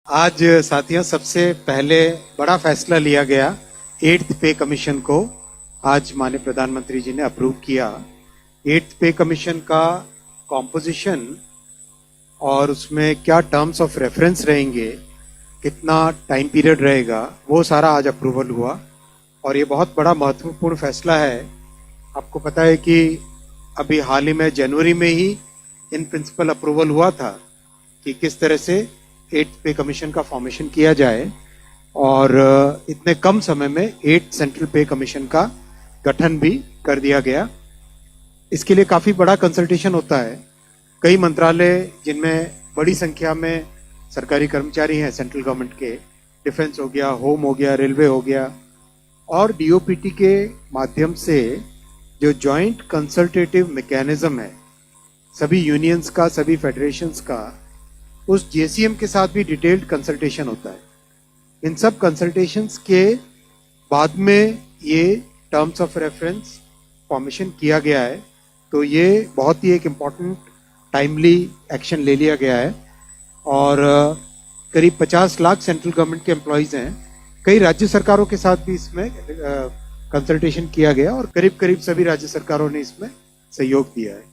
आज साथियों सबसे पहले बड़ा फैसला लिया गया 8th पे कमीशन को आज माननीय प्रधानमंत्री जी ने अप्रूव किया। 8th पे कमीशन का कॉम्पोजिशन और उसमें क्या टर्म्स ऑफ रेफरेंस रहेंगे, कितना टाइम पीरियड रहेगा, वो सारा आज अप्रूवल हुआ और ये बहुत बड़ा महत्वपूर्ण फैसला है। आपको पता है कि अभी हाल ही में जनवरी में ही इन प्रिंसिपल अप्रूवल हुआ था कि किस तरह से 8th पे कमीशन का फॉर्मेशन किया जाए और इतने कम समय में 8 सेंट्रल पे कमीशन का गठन भी कर दिया गया। इसके लिए काफी बड़ा कंसल्टेशन होता है। कई मंत्रालय जिनमें बड़ी संख्या में सरकारी कर्मचारी हैं सेंट्रल गवर्नमेंट के, डिफेंस हो गया, होम हो गया, रेलवे हो गया, और डीओपीटी के माध्यम से जो जॉइंट कंसल्टेटिव मैकेनिज्म है सभी यूनियंस का, सभी फेडरेशंस का, उस जेसीएम के साथ भी डिटेल्ड कंसल्टेशन होता है। इन सब कंसल्टेशंस के बाद में ये टर्म्स ऑफ रेफरेंस फॉर्मेशन किया गया है, तो ये बहुत ही एक इम्पॉर्टेंट टाइमली एक्शन ले लिया गया है। और करीब 50 लाख सेंट्रल गवर्नमेंट के एम्प्लॉयज हैं। कई राज्य सरकारों के साथ भी इसमें कंसल्टेशन किया गया और करीब करीब सभी राज्य सरकारों ने इसमें सहयोग दिया है।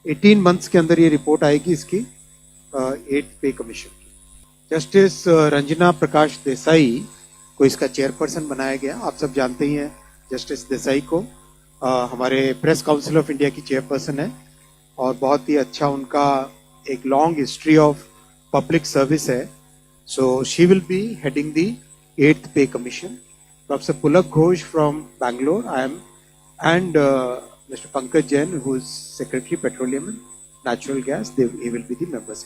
18 मंथ्स के अंदर ये रिपोर्ट आएगी इसकी 8th पे कमीशन की। जस्टिस रंजना प्रकाश देसाई को इसका चेयरपर्सन बनाया गया। आप सब जानते ही हैं जस्टिस देसाई को, हमारे प्रेस काउंसिल ऑफ इंडिया की चेयरपर्सन है और बहुत ही अच्छा उनका एक long history of public service है। So she will be heading the 8th Pay Commission. Professor Pulak Ghosh from Bangalore, I M, and Mr. Pankaj Jain, who is Secretary Petroleum and Natural Gas, he will be the members.